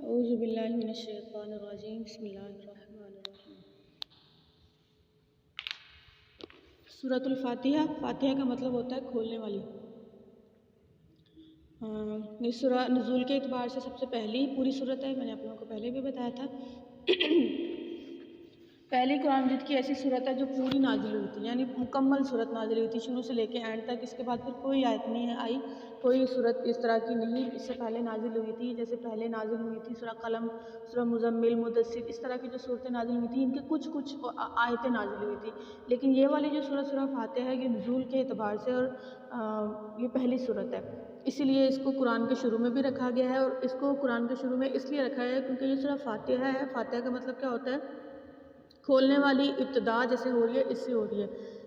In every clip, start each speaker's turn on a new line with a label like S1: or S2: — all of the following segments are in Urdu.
S1: اعوذ باللہ من الشیطان الرجیم بسم اللہ الرحمن الرحیم۔ سورۃ الفاتحہ، فاتحہ کا مطلب ہوتا ہے کھولنے والی۔ یہ سورہ نزول کے اعتبار سے سب سے پہلی پوری سورت ہے، میں نے آپ لوگوں کو پہلے بھی بتایا تھا۔ پہلی قرآن مجید کی ایسی صورت ہے جو پوری نازل ہوئی تھی، یعنی مکمل صورت نازل ہوئی تھی شروع سے لے کے اینڈ تک۔ اس کے بعد پھر کوئی آیت نہیں آئی، کوئی صورت اس طرح کی نہیں اس سے پہلے نازل ہوئی تھی۔ جیسے پہلے نازل ہوئی تھی سورہ قلم، سورہ مزمل، مدثر، اس طرح کی جو صورتیں نازل ہوئی تھیں ان کے کچھ آیتیں نازل ہوئی تھی، لیکن یہ والی جو سورہ فاتحہ ہے یہ نزول کے اعتبار سے اور یہ پہلی صورت ہے، اسی لیے اس کو قرآن کے شروع میں بھی رکھا گیا ہے۔ اور اس کو قرآن کے شروع میں اس لیے رکھا ہے کیونکہ یہ سورہ فاتحہ ہے۔ فاتحہ کا مطلب کیا ہوتا ہے؟ کھولنے والی، ابتدا جیسے ہو رہی ہے اس سے ہو رہی ہے،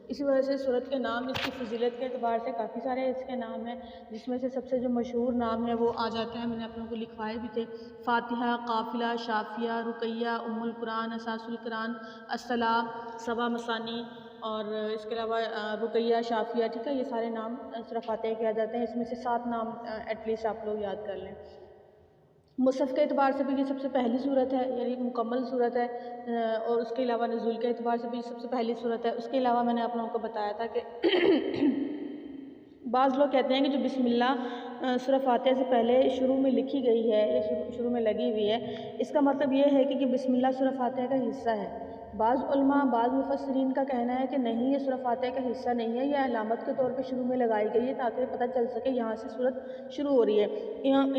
S1: اسی وجہ سے سورت کے نام اس کی فضیلت کے اعتبار سے کافی سارے اس کے نام ہیں، جس میں سے سب سے جو مشہور نام ہے وہ آ جاتا ہے، میں نے آپ لوگوں کو لکھوائے بھی تھے: فاتحہ، قافلہ، شافیہ، رقیہ، ام القرآن، اساس القرآن، الصلاح، سبع مثانی، اور اس کے علاوہ رقیہ، شافیہ، ٹھیک ہے، یہ سارے نام سورہ فاتحہ کے آ جاتے ہیں۔ اس میں سے 7 نام ایٹ لیسٹ آپ لوگ یاد کر لیں۔ مصحف کے اعتبار سے بھی یہ سب سے پہلی صورت ہے، یعنی مکمل صورت ہے، اور اس کے علاوہ نزول کے اعتبار سے بھی سب سے پہلی صورت ہے۔ اس کے علاوہ میں نے آپ لوگوں کو بتایا تھا کہ بعض لوگ کہتے ہیں کہ جو بسم اللہ سورہ فاتحہ سے پہلے شروع میں لکھی گئی ہے یا شروع میں لگی ہوئی ہے، اس کا مطلب یہ ہے کہ یہ بسم اللہ سورہ فاتحہ کا حصہ ہے۔ بعض علماء، بعض مفسرین کا کہنا ہے کہ نہیں، یہ سورہ فاتحہ کا حصہ نہیں ہے، یہ علامت کے طور پہ شروع میں لگائی گئی ہے تاکہ پتہ چل سکے یہاں سے صورت شروع ہو رہی ہے۔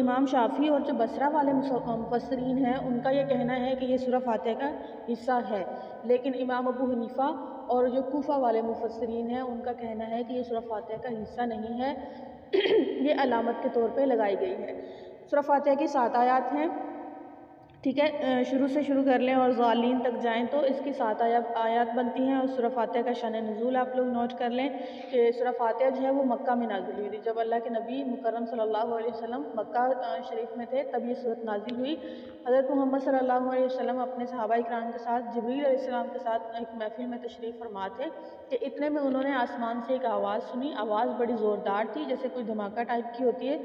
S1: امام شافعی اور جو بصرہ والے مفسرین ہیں ان کا یہ کہنا ہے کہ یہ سورہ فاتحہ کا حصہ ہے، لیکن امام ابو حنیفہ اور جو کوفہ والے مفسرین ہیں ان کا کہنا ہے کہ یہ سورہ فاتحہ کا حصہ نہیں ہے، یہ علامت کے طور پہ لگائی گئی ہے۔ سورہ فاتحہ کی 7 آیات ہیں، ٹھیک ہے، شروع سے شروع کر لیں اور ضالین تک جائیں تو اس کی 7 آیات بنتی ہیں۔ اور سورہ فاتحہ کا شان نزول آپ لوگ نوٹ کر لیں کہ سورہ فاتحہ جو ہے وہ مکہ میں نازل ہوئی تھی، جب اللہ کے نبی مکرم صلی اللہ علیہ وسلم مکہ شریف میں تھے تب یہ صورت نازل ہوئی۔ حضرت محمد صلی اللہ علیہ وسلم اپنے صحابہ اکرام کے ساتھ جبریل علیہ السلام کے ساتھ ایک محفل میں تشریف فرما تھے کہ اتنے میں انہوں نے آسمان سے ایک آواز سنی۔ آواز بڑی زوردار تھی، جیسے کوئی دھماکہ ٹائپ کی ہوتی ہے،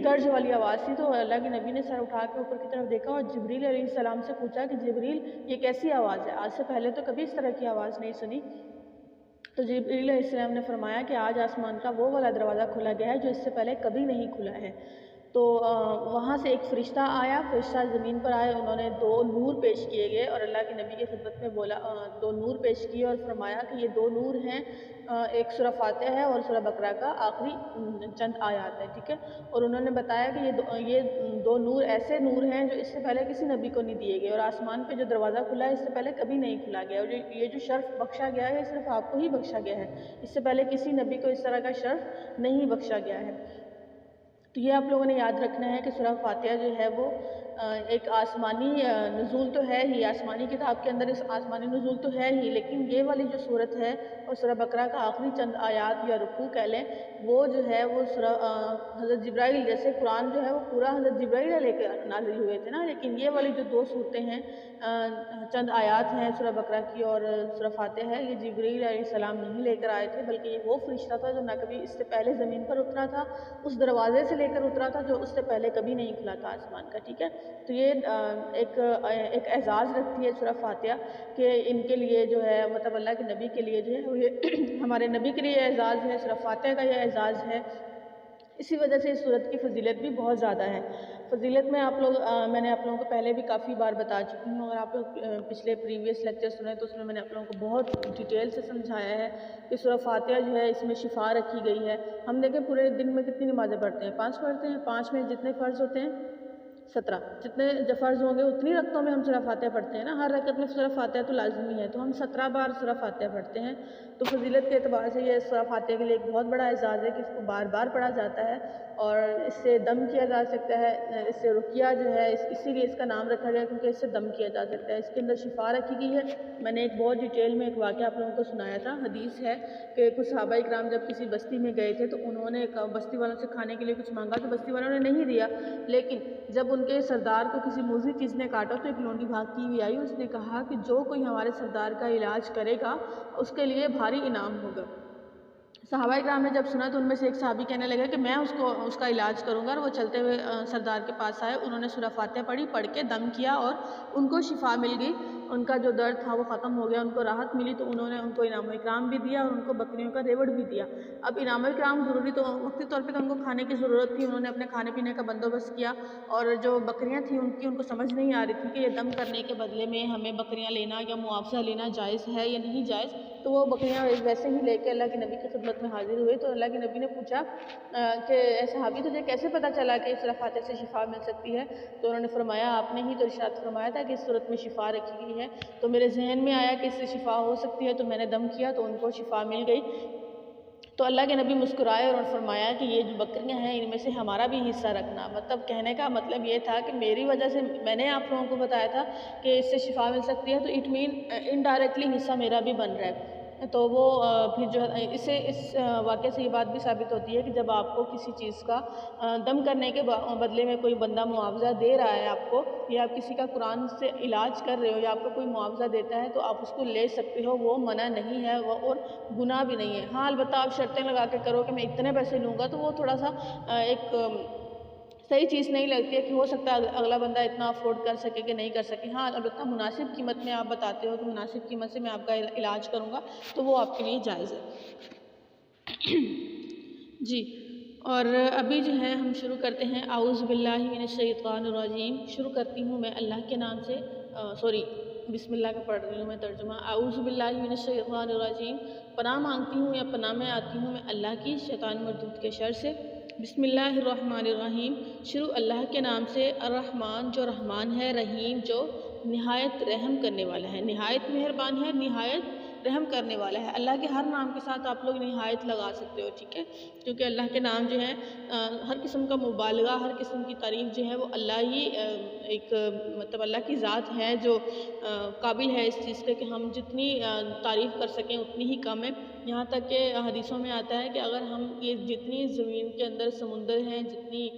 S1: گرج والی آواز تھی۔ تو اللہ کے نبی نے سر اٹھا کے اوپر کی طرف دیکھا اور جبریل علیہ السلام سے پوچھا کہ جبریل یہ کیسی آواز ہے؟ آج سے پہلے تو کبھی اس طرح کی آواز نہیں سنی۔ تو جبریل علیہ السلام نے فرمایا کہ آج آسمان کا وہ والا دروازہ کھولا گیا ہے جو اس سے پہلے کبھی نہیں کھلا ہے۔ تو وہاں سے ایک فرشتہ آیا، فرشتہ زمین پر آئے، انہوں نے 2 نور پیش کیے گئے اور اللہ کے نبی کی خدمت میں بولا، 2 نور پیش کیے اور فرمایا کہ یہ 2 نور ہیں، ایک سورہ فاتحہ ہے اور سورہ بقرہ کا آخری چند آیات ہے، ٹھیک ہے۔ اور انہوں نے بتایا کہ یہ 2 نور ایسے نور ہیں جو اس سے پہلے کسی نبی کو نہیں دیے گئے، اور آسمان پہ جو دروازہ کھلا ہے اس سے پہلے کبھی نہیں کھلا گیا، اور یہ جو شرف بخشا گیا ہے صرف آپ کو ہی بخشا گیا ہے، اس سے پہلے کسی نبی کو اس طرح کا شرف نہیں بخشا گیا ہے۔ تو یہ آپ لوگوں نے یاد رکھنا ہے کہ سورہ فاتحہ جو ہے وہ ایک آسمانی نزول تو ہے ہی، آسمانی کتاب کے اندر اس آسمانی نزول تو ہے ہی، لیکن یہ والی جو صورت ہے اور سورہ بقرہ کا آخری چند آیات یا رکوع کہہ لیں، وہ جو ہے وہ حضرت جبرائیل، جیسے قرآن جو ہے وہ پورا حضرت جبرائیل لے کے نازل ہوئے تھے نا، لیکن یہ والی جو 2 صورتیں ہیں، چند آیات ہیں سورہ بقرہ کی اور سورہ فاتحہ ہے، یہ جبرائیل علیہ السلام نہیں لے کر آئے تھے، بلکہ یہ وہ فرشتہ تھا جو نہ کبھی اس سے پہلے زمین پر اترا تھا، اس دروازے سے لے کر اترا تھا جو اس سے پہلے کبھی نہیں کھلا تھا آسمان کا، ٹھیک ہے۔ تو یہ ایک اعزاز رکھتی ہے سورہ فاتحہ کہ ان کے لیے جو ہے، مطلب اللہ کے نبی کے لیے جو ہے وہ یہ ہمارے نبی کے لیے اعزاز ہے، سورہ فاتحہ کا یہ اعزاز ہے، اسی وجہ سے اس صورت کی فضیلت بھی بہت زیادہ ہے۔ فضیلت میں میں نے آپ لوگوں کو پہلے بھی کافی بار بتا چکی ہوں، اگر آپ لوگ پچھلے پریویس لیکچر سنیں تو اس میں نے آپ لوگوں کو بہت ڈیٹیل سے سمجھایا ہے کہ سورہ فاتحہ جو ہے اس میں شفا رکھی گئی ہے۔ ہم دیکھیں پورے دن میں کتنی نمازیں پڑھتے ہیں؟ 5 پڑھتے ہیں، 5 میں جتنے فرض ہوتے ہیں 17، جتنے جو فرض ہوں گے اتنی رکعتوں میں ہم سورہ فاتحہ پڑھتے ہیں نا، ہر رکعت میں سورہ فاتحہ تو لازمی ہے، تو ہم 17 بار سورہ فاتحہ پڑھتے ہیں۔ تو فضیلت کے اعتبار سے یہ سورہ فاتحہ کے لیے ایک بہت بڑا اعزاز ہے کہ اس کو بار بار پڑھا جاتا ہے اور اس سے دم کیا جا سکتا ہے، اس سے رقیہ جو ہے اسی لیے اس کا نام رکھا گیا کیونکہ اس سے دم کیا جا سکتا ہے، اس کے اندر شفا رکھی گئی ہے۔ میں نے ایک بہت ڈیٹیل میں ایک واقعہ آپ لوگوں کو سنایا تھا، حدیث ہے کہ کچھ صحابہ اکرام جب کسی بستی میں گئے تھے تو انہوں نے بستی والوں سے کھانے کے لیے کچھ مانگا تو بستی والوں نے نہیں دیا، لیکن جب ان کے سردار کو کسی موذی چیز نے کاٹا تو ایک لونڈی بھاگتی ہوئی آئی، اس نے کہا کہ جو کوئی ہمارے سردار کا علاج کرے گا اس کے لیے بھاری انعام ہوگا۔ صحابہ کرام نے جب سنا تو ان میں سے ایک صحابی کہنے لگا کہ میں اس کا علاج کروں گا، اور وہ چلتے ہوئے سردار کے پاس آئے، انہوں نے سورہ فاتحہ پڑھ کے دم کیا اور ان کو شفا مل گئی، ان کا جو درد تھا وہ ختم ہو گیا، ان کو راحت ملی، تو انہوں نے ان کو انعام و اکرام بھی دیا اور ان کو بکریوں کا ریوڑ بھی دیا۔ اب انعام و اکرام ضروری تو وقتی طور پہ تو ان کو کھانے کی ضرورت تھی، انہوں نے اپنے کھانے پینے کا بندوبست کیا، اور جو بکریاں تھیں ان کو سمجھ نہیں آ رہی تھی کہ یہ دم کرنے کے بدلے میں ہمیں بکریاں لینا یا معاوضہ لینا جائز ہے یا نہیں جائز، تو وہ بکریاں ویسے ہی لے کے اللہ کے نبی کی خدمت میں حاضر ہوئے، تو اللہ کے نبی نے پوچھا کہ اے صحابی تجھے کیسے پتہ چلا کہ سورہ فاتحہ سے شفا مل سکتی ہے؟ تو انہوں نے فرمایا آپ نے ہی تو ارشاد فرمایا تھا کہ اس صورت میں شفا رکھی گئی ہے، تو میرے ذہن میں آیا کہ اس سے شفا ہو سکتی ہے، تو میں نے دم کیا تو ان کو شفا مل گئی۔ تو اللہ کے نبی مسکرائے اور انہوں نے فرمایا کہ یہ جو بکریاں ہیں ان میں سے ہمارا بھی حصہ رکھنا، مطلب کہنے کا مطلب یہ تھا کہ میری وجہ سے میں نے آپ لوگوں کو بتایا تھا کہ اس سے شفا مل سکتی ہے، تو اٹ مین انڈائریکٹلی حصہ میرا بھی بن رہا ہے۔ تو وہ پھر جو ہے اس واقعے سے یہ بات بھی ثابت ہوتی ہے کہ جب آپ کو کسی چیز کا دم کرنے کے بدلے میں کوئی بندہ معاوضہ دے رہا ہے آپ کو، یا آپ کسی کا قرآن سے علاج کر رہے ہو یا آپ کو کوئی معاوضہ دیتا ہے، تو آپ اس کو لے سکتے ہو، وہ منع نہیں ہے اور گناہ بھی نہیں ہے۔ ہاں البتہ آپ شرطیں لگا کے کرو کہ میں اتنے پیسے لوں گا، تو وہ تھوڑا سا ایک صحیح چیز نہیں لگتی ہے کہ ہو سکتا ہے اگلا بندہ اتنا افورڈ کر سکے کہ نہیں کر سکے۔ ہاں البتہ مناسب قیمت میں آپ بتاتے ہو کہ مناسب قیمت سے میں آپ کا علاج کروں گا، تو وہ آپ کے لیے جائز ہے۔ جی، اور ابھی جو ہے ہم شروع کرتے ہیں اعوذ باللہ من الشیطان الرجیم۔ شروع کرتی ہوں میں اللہ کے نام سے، بسم اللہ کا پڑھ رہی ہوں میں ترجمہ۔ اعوذ باللہ من الشیطان الرجیم، پناہ مانگتی ہوں یا پناہ میں آتی ہوں میں اللہ کی شیطان مردود کے شر سے۔ بسم اللہ الرحمن الرحیم، شروع اللہ کے نام سے، الرحمن جو رحمان ہے، رحیم جو نہایت رحم کرنے والا ہے، نہایت مہربان ہے، نہایت رحم کرنے والا ہے۔ اللہ کے ہر نام کے ساتھ آپ لوگ نہایت لگا سکتے ہو، ٹھیک ہے، کیونکہ اللہ کے نام جو ہے ہر قسم کا مبالغہ، ہر قسم کی تعریف جو ہے وہ اللہ ہی ایک مطلب اللہ کی ذات ہے جو قابل ہے اس چیز کے کہ ہم جتنی تعریف کر سکیں اتنی ہی کم ہے۔ یہاں تک کہ حدیثوں میں آتا ہے کہ اگر ہم یہ جتنی زمین کے اندر سمندر ہیں، جتنی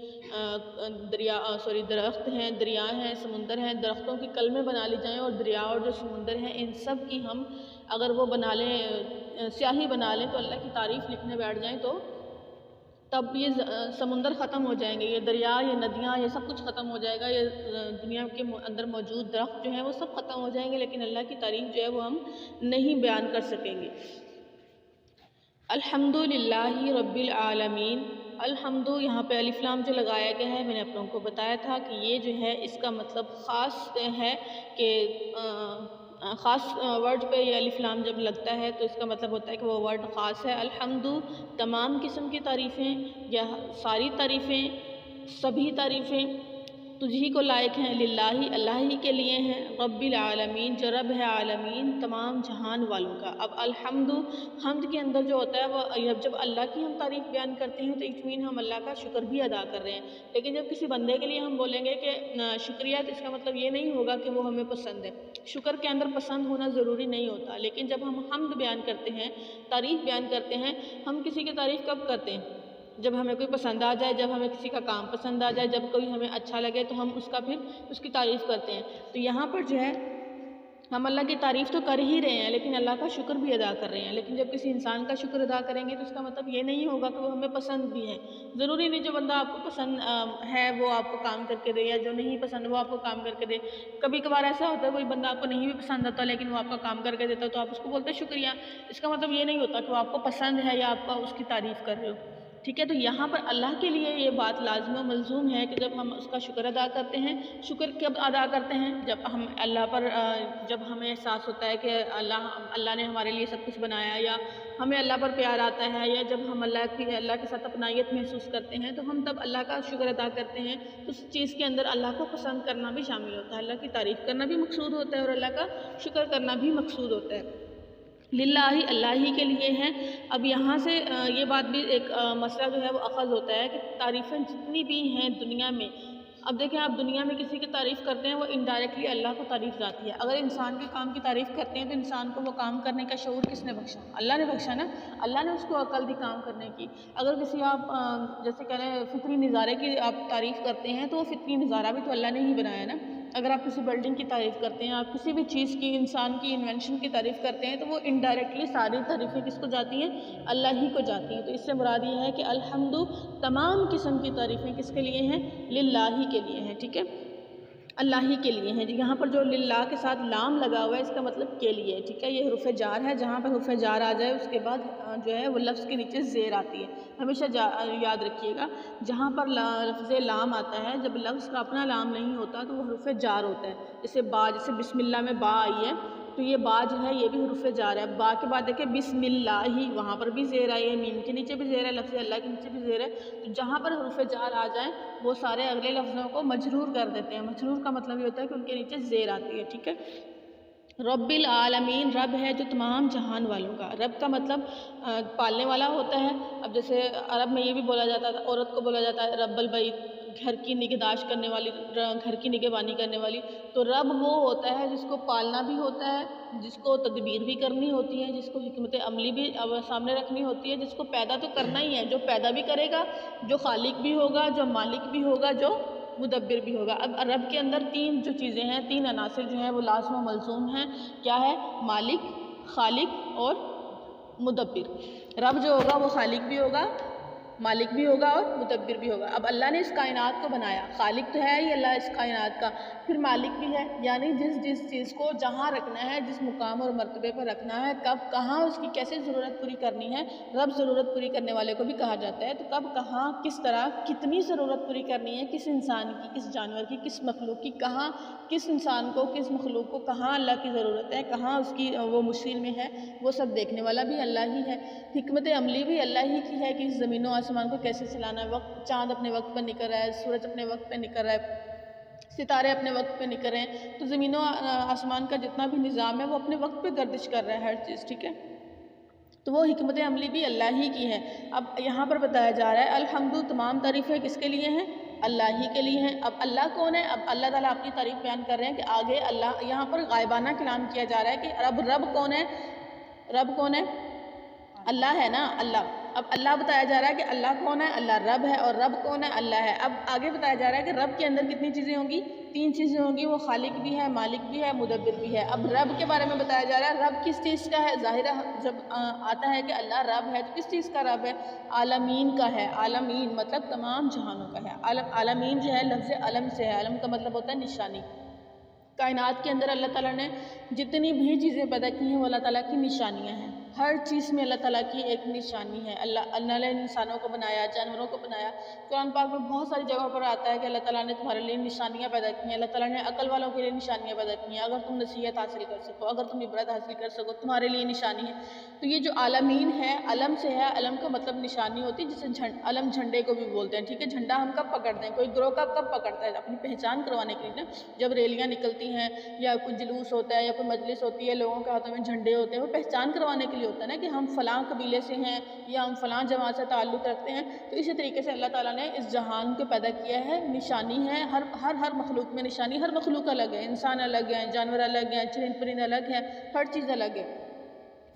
S1: درخت ہیں، دریا ہیں، سمندر ہیں، درختوں کی کلمیں بنا لی جائیں اور دریا اور جو سمندر ہیں ان سب کی ہم اگر وہ بنا لیں، سیاہی بنا لیں، تو اللہ کی تعریف لکھنے بیٹھ جائیں، تو تب یہ سمندر ختم ہو جائیں گے، یہ دریا، یہ ندیاں، یہ سب کچھ ختم ہو جائے گا، یہ دنیا کے اندر موجود درخت جو ہیں وہ سب ختم ہو جائیں گے، لیکن اللہ کی تعریف جو ہے وہ ہم نہیں بیان کر سکیں گے۔ الحمدللہ رب العالمین، الحمد یہاں پہ الف لام جو لگایا گیا ہے، میں نے آپ لوگوں کو بتایا تھا کہ یہ جو ہے اس کا مطلب خاص ہے کہ خاص ورڈ پہ یہ الف لام جب لگتا ہے تو اس کا مطلب ہوتا ہے کہ وہ ورڈ خاص ہے۔ الحمد تمام قسم کی تعریفیں یا ساری تعریفیں، سبھی تعریفیں تجھ ہی کو لائق ہیں، للہ اللہ ہی کے لیے ہیں، رب العالمین جو رب ہے عالمین تمام جہان والوں کا۔ اب الحمد، حمد کے اندر جو ہوتا ہے وہ جب اللہ کی ہم تعریف بیان کرتے ہیں تو اٹ مین ہم اللہ کا شکر بھی ادا کر رہے ہیں، لیکن جب کسی بندے کے لیے ہم بولیں گے کہ شکریہ، تو اس کا مطلب یہ نہیں ہوگا کہ وہ ہمیں پسند ہے۔ شکر کے اندر پسند ہونا ضروری نہیں ہوتا، لیکن جب ہم حمد بیان کرتے ہیں، تعریف بیان کرتے ہیں، ہم کسی کی تعریف کب کرتے ہیں؟ جب ہمیں کوئی پسند آ جائے، جب ہمیں کسی کا کام پسند آ جائے، جب کوئی ہمیں اچھا لگے تو ہم پھر اس کی تعریف کرتے ہیں۔ تو یہاں پر جو ہے ہم اللہ کی تعریف تو کر ہی رہے ہیں لیکن اللہ کا شکر بھی ادا کر رہے ہیں، لیکن جب کسی انسان کا شکر ادا کریں گے تو اس کا مطلب یہ نہیں ہوگا کہ وہ ہمیں پسند بھی ہے۔ ضروری نہیں جو بندہ آپ کو پسند ہے وہ آپ کو کام کر کے دے، یا جو نہیں پسند وہ آپ کو کام کر کے دے۔ کبھی کبھار ایسا ہوتا ہے کوئی بندہ آپ کو نہیں بھی پسند آتا لیکن وہ آپ کا کام کر کے دیتا ہے تو آپ اس کو بولتے ہیں شکریہ، اس کا مطلب یہ نہیں ہوتا کہ وہ آپ کو پسند ہے یا آپ کا اس کی تعریف کر رہے ہو، ٹھیک ہے۔ تو یہاں پر اللہ کے لیے یہ بات لازم و ملزوم ہے کہ جب ہم اس کا شکر ادا کرتے ہیں، شکر کب ادا کرتے ہیں؟ جب ہم اللہ پر جب ہمیں احساس ہوتا ہے کہ اللہ نے ہمارے لیے سب کچھ بنایا، یا ہمیں اللہ پر پیار آتا ہے، یا جب ہم اللہ کے ساتھ اپنائیت محسوس کرتے ہیں تو ہم تب اللہ کا شکر ادا کرتے ہیں۔ تو اس چیز کے اندر اللہ کو پسند کرنا بھی شامل ہوتا ہے، اللہ کی تعریف کرنا بھی مقصود ہوتا ہے اور اللہ کا شکر کرنا بھی مقصود ہوتا ہے۔ للہ اللہ ہی کے لیے ہیں۔ اب یہاں سے یہ بات بھی ایک مسئلہ جو ہے وہ اخذ ہوتا ہے کہ تعریفیں جتنی بھی ہیں دنیا میں، اب دیکھیں آپ دنیا میں کسی کی تعریف کرتے ہیں وہ انڈائریکٹلی اللہ کو تعریف جاتی ہے۔ اگر انسان کے کام کی تعریف کرتے ہیں تو انسان کو وہ کام کرنے کا شعور کس نے بخشا؟ اللہ نے بخشا نا، اللہ نے اس کو عقل دی کام کرنے کی۔ اگر کسی آپ جیسے کہہ رہے ہیں فطری نظارے کی آپ تعریف کرتے ہیں تو وہ فطری نظارہ بھی تو اللہ نے ہی بنایا نا۔ اگر آپ کسی بلڈنگ کی تعریف کرتے ہیں، آپ کسی بھی چیز کی، انسان کی انوینشن کی تعریف کرتے ہیں، تو وہ انڈائریکٹلی ساری تعریفیں کس کو جاتی ہیں؟ اللہ ہی کو جاتی ہیں۔ تو اس سے مراد یہ ہے کہ الحمد تمام قسم کی تعریفیں کس کے لیے ہیں؟ للہ ہی کے لیے ہیں، ٹھیک ہے، اللہ ہی کے لیے ہیں۔ یہاں پر جو للہ کے ساتھ لام لگا ہوا ہے اس کا مطلب کے لیے ہے، ٹھیک ہے، یہ حرف جار ہے، جہاں پر حرف جار آ جائے اس کے بعد جو ہے وہ لفظ کے نیچے زیر آتی ہے، ہمیشہ یاد رکھیے گا، جہاں پر لفظ لام آتا ہے، جب لفظ کا اپنا لام نہیں ہوتا تو وہ حرف جار ہوتا ہے، جیسے با، جیسے بسم اللہ میں با آئی ہے تو یہ با جو ہے یہ بھی حرف جار ہے۔ با کے بعد دیکھیں بسم اللہ ہی، وہاں پر بھی زیر آئی ہے، میم کے نیچے بھی زیر ہے، لفظ اللہ کے نیچے بھی زیر ہے، تو جہاں پر حرف جار آ جائیں وہ سارے اگلے لفظوں کو مجرور کر دیتے ہیں۔ مجرور کا مطلب یہ ہوتا ہے کہ ان کے نیچے زیر آتی ہے، ٹھیک ہے۔ رب العالمین، رب ہے جو تمام جہان والوں کا، رب کا مطلب پالنے والا ہوتا ہے۔ اب جیسے عرب میں یہ بھی بولا جاتا ہے، عورت کو بولا جاتا ہے رب البیت، گھر کی نگہداشت کرنے والی، گھر کی نگہبانی کرنے والی۔ تو رب وہ ہوتا ہے جس کو پالنا بھی ہوتا ہے، جس کو تدبیر بھی کرنی ہوتی ہے، جس کو حکمت عملی بھی سامنے رکھنی ہوتی ہے، جس کو پیدا تو کرنا ہی ہے، جو پیدا بھی کرے گا، جو خالق بھی ہوگا، جو مالک بھی ہوگا، جو مدبر بھی ہوگا۔ اب رب کے اندر تین جو چیزیں ہیں، تین عناصر جو ہیں وہ لازم و ملزوم ہیں، کیا ہے؟ مالک، خالق اور مدبر۔ رب جو ہوگا وہ خالق بھی ہوگا، مالک بھی ہوگا اور مدبر بھی ہوگا۔ اب اللہ نے اس کائنات کو بنایا، خالق تو ہے ہی اللہ اس کائنات کا، پھر مالک بھی ہے، یعنی جس چیز کو جہاں رکھنا ہے، جس مقام اور مرتبے پر رکھنا ہے، کب کہاں اس کی کیسے ضرورت پوری کرنی ہے، رب ضرورت پوری کرنے والے کو بھی کہا جاتا ہے۔ تو کب کہاں کس طرح کتنی ضرورت پوری کرنی ہے، کس انسان کی، کس جانور کی، کس مخلوق کی، کہاں کس انسان کو، کس مخلوق کو کہاں اللہ کی ضرورت ہے، کہاں اس کی وہ مشکل میں ہے، وہ سب دیکھنے والا بھی اللہ ہی ہے۔ حکمت عملی بھی اللہ ہی کی ہے کہ اس زمین و آسمان کو کیسے چلانا ہے، وقت چاند اپنے وقت پر نکل رہا ہے، سورج اپنے وقت پہ نکل رہا ہے، ستارے اپنے وقت پہ نکل رہے ہیں، تو زمین و آسمان کا جتنا بھی نظام ہے وہ اپنے وقت پہ گردش کر رہا ہے ہر چیز، ٹھیک ہے، تو وہ حکمت عملی بھی اللہ ہی کی ہے۔ اب یہاں پر بتایا جا رہا ہے الحمد تمام تعریفیں کس کے لیے ہیں؟ اللہ ہی کے لیے ہیں۔ اب اللہ کون ہے؟ اب اللہ تعالیٰ اپنی تعریف بیان کر رہے ہیں کہ آگے اللہ، یہاں پر غائبانہ کلام کیا جا رہا ہے کہ رب کون ہے؟ رب کون ہے؟ اللہ ہے نا، اللہ۔ اب اللہ بتایا جا رہا ہے کہ اللہ کون ہے؟ اللہ رب ہے، اور رب کون ہے؟ اللہ ہے۔ اب آگے بتایا جا رہا ہے کہ رب کے اندر کتنی چیزیں ہوں گی؟ تین چیزیں ہوں گی، وہ خالق بھی ہے، مالک بھی ہے، مدبر بھی ہے۔ اب رب کے بارے میں بتایا جا رہا ہے، رب کس چیز کا ہے؟ ظاہرہ جب آتا ہے کہ اللہ رب ہے تو کس چیز کا رب ہے؟ عالمین کا ہے۔ عالمین مطلب تمام جہانوں کا ہے۔ عالمین جو ہے لفظ علم سے ہے، علم کا مطلب ہوتا ہے نشانی۔ کائنات کے اندر اللہ تعالیٰ نے جتنی بھی چیزیں پیدا کی ہیں وہ اللہ تعالیٰ کی نشانیاں ہیں، ہر چیز میں اللہ تعالیٰ کی ایک نشانی ہے۔ اللہ نے انسانوں کو بنایا، جانوروں کو بنایا۔ قرآن پاک میں بہت ساری جگہوں پر آتا ہے کہ اللہ تعالیٰ نے تمہارے لیے نشانیاں پیدا کی ہیں، اللہ تعالیٰ نے عقل والوں کے لیے نشانیاں پیدا کی ہیں، اگر تم نصیحت حاصل کر سکو، اگر تم عبرت حاصل کر سکو، تمہارے لیے نشانی ہے۔ تو یہ جو عالمین ہے، علم سے ہے، علم کا مطلب نشانی ہوتی ہے، جسے علم جھنڈے کو بھی بولتے ہیں، ٹھیک ہے، جھنڈا ہم کب پکڑتے ہیں؟ کوئی گروہ کا کب پکڑتا ہے؟ اپنی پہچان کروانے کے لیے نا، جب ریلیاں نکلتی ہیں یا کوئی جلوس ہوتا ہے یا کوئی مجلس ہوتی ہے، لوگوں کے ہاتھوں میں جھنڈے ہوتے ہیں، وہ پہچان کروانے کے لیے ہوتا ہے نا کہ ہم فلاں قبیلے سے ہیں یا ہم فلاں جماعت سے تعلق رکھتے ہیں۔ تو اسی طریقے سے اللہ تعالیٰ نے اس جہان کو پیدا کیا ہے، نشانی ہے، ہر مخلوق میں نشانی، ہر مخلوق الگ ہے، انسان الگ ہیں، جانور الگ ہیں، چرند پرند الگ ہیں، ہر چیز الگ ہے،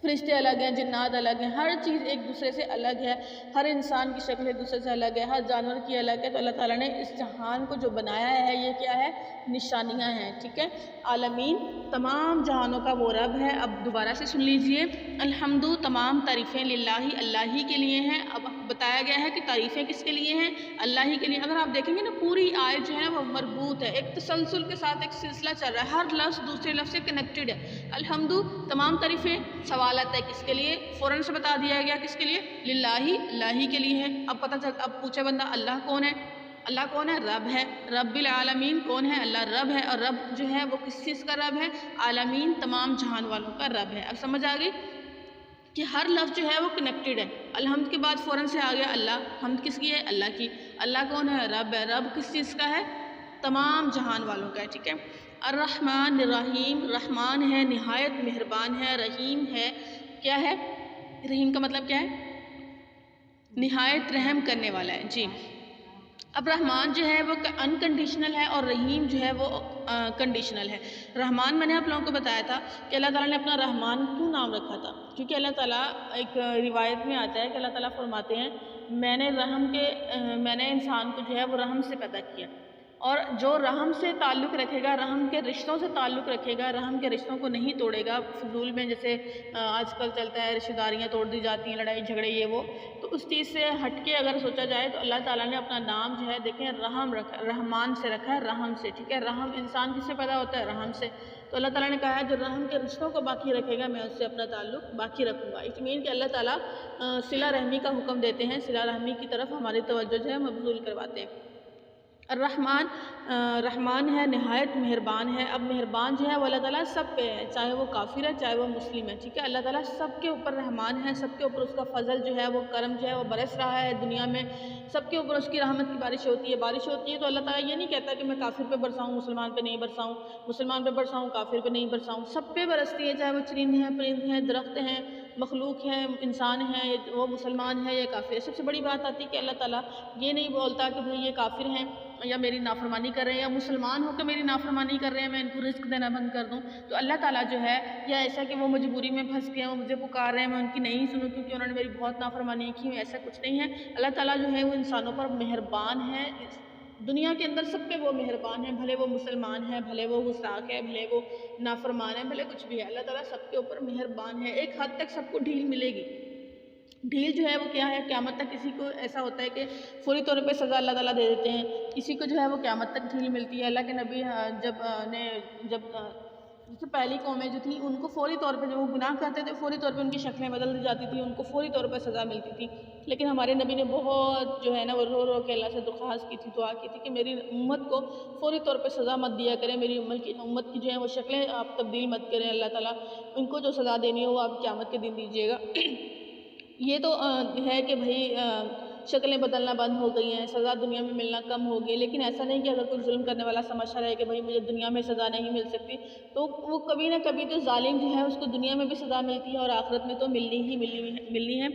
S1: فرشتے الگ ہیں، جنات الگ ہیں، ہر چیز ایک دوسرے سے الگ ہے، ہر انسان کی شکل ایک دوسرے سے الگ ہے، ہر جانور کی الگ ہے۔ تو اللہ تعالیٰ نے اس جہان کو جو بنایا ہے یہ کیا ہے؟ نشانیاں ہیں، ٹھیک ہے۔ عالمین تمام جہانوں کا وہ رب ہے۔ اب دوبارہ سے سن لیجئے، الحمد تمام تعریفیں للہ اللہ ہی کے لیے ہیں۔ اب بتایا گیا ہے کہ تعریفیں کس کے لیے ہیں؟ اللہ ہی کے لیے۔ اگر آپ دیکھیں گے نا پوری آیت جو ہے وہ مربوط ہے، ایک تسلسل کے ساتھ ایک سلسلہ چل رہا ہے، ہر لفظ دوسرے لفظ سے کنیکٹڈ ہے۔ الحمد تمام تعریفیں، سوال آتا ہے کس کے لیے؟ فوراً سے بتا دیا گیا کس کے لیے؟ للہ اللہ ہی کے لیے ہے۔ اب پتہ چل، اب پوچھے بندہ اللہ کون ہے؟ اللہ کون ہے؟ رب ہے۔ رب العالمین کون ہے؟ اللہ رب ہے، اور رب جو ہے وہ کس چیز کا رب ہے؟ عالمین تمام جہان والوں کا رب ہے۔ اب سمجھ آ گئی کہ ہر لفظ جو ہے وہ کنیکٹڈ ہے۔ الحمد کے بعد فوراً سے آ گیا اللہ، حمد کس کی ہے؟ اللہ کی۔ اللہ کون ہے؟ رب ہے۔ رب کس چیز کا ہے؟ تمام جہان والوں کا ہے، ٹھیک ہے۔ الرحمن الرحیم، رحمان ہے نہایت مہربان ہے، رحیم ہے، کیا ہے؟ رحیم کا مطلب کیا ہے؟ نہایت رحم کرنے والا ہے، جی۔ اب رحمان جو ہے وہ انکنڈیشنل ہے اور رحیم جو ہے وہ کنڈیشنل ہے۔ رحمان میں نے آپ لوگوں کو بتایا تھا کہ اللہ تعالیٰ نے اپنا رحمان کیوں نام رکھا تھا، کیونکہ اللہ تعالیٰ ایک روایت میں آتا ہے کہ اللہ تعالیٰ فرماتے ہیں میں نے انسان کو جو ہے وہ رحم سے پیدا کیا، اور جو رحم سے تعلق رکھے گا، رحم کے رشتوں سے تعلق رکھے گا، رحم کے رشتوں کو نہیں توڑے گا، فضول میں جیسے آج کل چلتا ہے رشتہ داریاں توڑ دی جاتی ہیں، لڑائی جھگڑے یہ وہ، تو اس چیز سے ہٹ کے اگر سوچا جائے تو اللہ تعالیٰ نے اپنا نام جو ہے دیکھیں رحم رکھا، رحمان سے رکھا ہے، رحم سے، ٹھیک ہے۔ رحم انسان کس سے پیدا ہوتا ہے؟ رحم سے۔ تو اللہ تعالیٰ نے کہا ہے جو رحم کے رشتوں کو باقی رکھے گا میں اس سے اپنا تعلق باقی رکھوں گا۔ اس مین کہ اللہ تعالیٰ صلہ رحمی کا حکم دیتے ہیں، صلہ رحمی کی طرف ہماری توجہ جو ہے مبذول کرواتے ہیں۔ الرحمن رحمان ہے، نہایت مہربان ہے۔ اب مہربان جو ہے وہ اللہ تعالیٰ سب پہ ہے، چاہے وہ کافر ہے چاہے وہ مسلم ہے، ٹھیک ہے۔ اللہ تعالیٰ سب کے اوپر رحمان ہے، سب کے اوپر اس کا فضل جو ہے وہ کرم جو ہے وہ برس رہا ہے دنیا میں، سب کے اوپر اس کی رحمت کی بارش ہوتی ہے تو اللہ تعالیٰ یہ نہیں کہتا کہ میں کافر پہ برساؤں مسلمان پہ نہیں برساؤں، مسلمان پہ برساؤں کافر پہ نہیں برساؤں، سب پہ برستی ہے، چاہے وہ چرند ہیں، پرند ہیں، درخت ہیں، مخلوق ہیں، انسان ہیں، وہ مسلمان ہے یا کافر ہے۔ سب سے بڑی بات آتی ہے کہ اللہ تعالیٰ یہ نہیں بولتا کہ بھئی یہ کافر ہیں یا میری نافرمانی کر رہے ہیں، یا مسلمان ہو کے میری نافرمانی کر رہے ہیں میں ان کو رزق دینا بند کر دوں، تو اللہ تعالیٰ جو ہے یا ایسا کہ وہ مجبوری میں پھنس گئے ہیں، وہ مجھے پکار رہے ہیں میں ان کی نہیں سنوں کیونکہ انہوں نے میری بہت نافرمانی کی، ایسا کچھ نہیں ہے۔ اللہ تعالیٰ جو ہے وہ انسانوں پر مہربان ہے، دنیا کے اندر سب پہ وہ مہربان ہے، بھلے وہ مسلمان ہے، بھلے وہ گستاخ ہے، بھلے وہ نافرمان ہے، بھلے کچھ بھی ہے، اللہ تعالیٰ سب کے اوپر مہربان ہے۔ ایک حد تک سب کو ڈھیل ملے گی، ڈھیل جو ہے وہ کیا ہے، قیامت تک کسی کو ایسا ہوتا ہے کہ فوری طور پہ سزا اللہ تعالیٰ دے دیتے ہیں، کسی کو جو ہے وہ قیامت تک ڈھیل ملتی ہے۔ اللہ کے نبی جب جیسے پہلی قومیں جو تھیں ان کو فوری طور پہ جب وہ گناہ کرتے تھے فوری طور پہ ان کی شکلیں بدل دی جاتی تھیں، ان کو فوری طور پہ سزا ملتی تھی، لیکن ہمارے نبی نے بہت جو ہے نا وہ رو رو کے اللہ سے درخواست کی تھی، دعا کی تھی کہ میری امت کو فوری طور پہ سزا مت دیا کریں، میری امت کی جو ہے وہ شکلیں آپ تبدیل مت کریں، اللہ تعالیٰ ان کو جو سزا دینی ہو وہ آپ قیامت کے دن دیجیے گا۔ یہ تو ہے کہ بھئی شکلیں بدلنا بند ہو گئی ہیں، سزا دنیا میں ملنا کم ہو گئی، لیکن ایسا نہیں کہ اگر کوئی ظلم کرنے والا سمجھتا رہے کہ بھئی مجھے دنیا میں سزا نہیں مل سکتی، تو وہ کبھی نہ کبھی تو ظالم جو ہے اس کو دنیا میں بھی سزا ملتی ہے اور آخرت میں تو ملنی ہے۔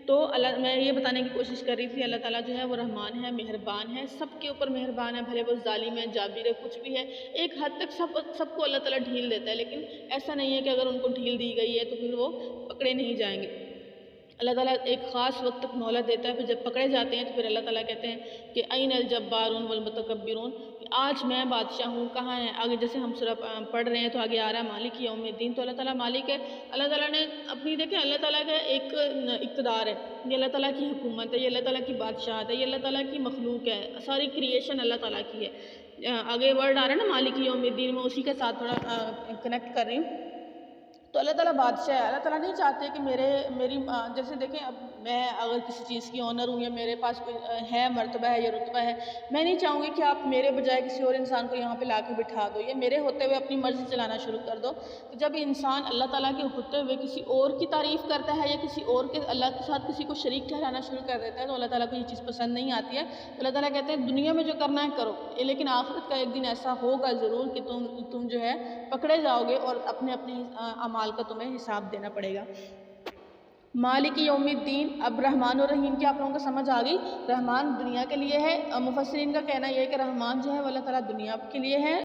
S1: تو میں یہ بتانے کی کوشش کر رہی تھی اللہ تعالیٰ جو ہے وہ رحمان ہے، مہربان ہے، سب کے اوپر مہربان ہے، بھلے وہ ظالم ہے، جابر ہے، کچھ بھی ہے، ایک حد تک سب کو اللہ تعالیٰ ڈھیل دیتا ہے، لیکن ایسا نہیں ہے کہ اگر ان کو ڈھیل دی گئی ہے تو پھر وہ پکڑے نہیں جائیں گے۔ اللہ تعالیٰ ایک خاص وقت تک مہلت دیتا ہے، پھر جب پکڑے جاتے ہیں تو پھر اللہ تعالیٰ کہتے ہیں کہ این الجبارون والمتکبرون، آج میں بادشاہ ہوں، کہاں ہے؟ آگے جیسے ہم سورہ پڑھ رہے ہیں تو آگے آ رہا ہے مالک یوم الدین، تو اللہ تعالیٰ مالک ہے، اللہ تعالیٰ نے اپنی دیکھیں اللہ تعالیٰ کا ایک اقتدار ہے، یہ اللہ تعالیٰ کی حکومت ہے، یہ اللہ تعالیٰ کی بادشاہت ہے، یہ اللہ تعالیٰ کی مخلوق ہے، ساری کریشن اللہ تعالیٰ کی ہے۔ آگے ورڈ آ رہا ہے نا مالک یوم الدین، میں اسی کے ساتھ تھوڑا کنیکٹ کر رہی ہوں۔ تو اللہ تعالیٰ بادشاہ ہے، اللہ تعالیٰ نہیں چاہتے کہ میری جیسے دیکھیں اب میں اگر کسی چیز کی آنر ہوں یا میرے پاس کوئی ہے مرتبہ ہے یا رتبہ ہے، میں نہیں چاہوں گی کہ آپ میرے بجائے کسی اور انسان کو یہاں پہ لا کے بٹھا دو یا میرے ہوتے ہوئے اپنی مرضی چلانا شروع کر دو۔ تو جب انسان اللہ تعالیٰ کے ہوتے ہوئے کسی اور کی تعریف کرتا ہے یا کسی اور کے اللہ کے ساتھ کسی کو شریک ٹھہرانا شروع کر دیتا ہے تو اللہ تعالیٰ کو یہ چیز پسند نہیں آتی ہے۔ تو اللہ تعالیٰ کہتے ہیں دنیا میں جو کرنا ہے کرو، لیکن آخرت کا ایک دن ایسا ہوگا ضرور کہ تم جو ہے پکڑے جاؤ گے اور اپنے اعمال کا تمہیں حساب دینا پڑے گا۔ مالک یوم الدین، اب رحمان اور رحیم کی آپ لوگوں کو سمجھ آ گئی، رحمان دنیا کے لیے ہے، مفسرین کا کہنا یہ ہے کہ رحمان جو ہے وہ اللہ تعالیٰ دنیا کے لیے ہے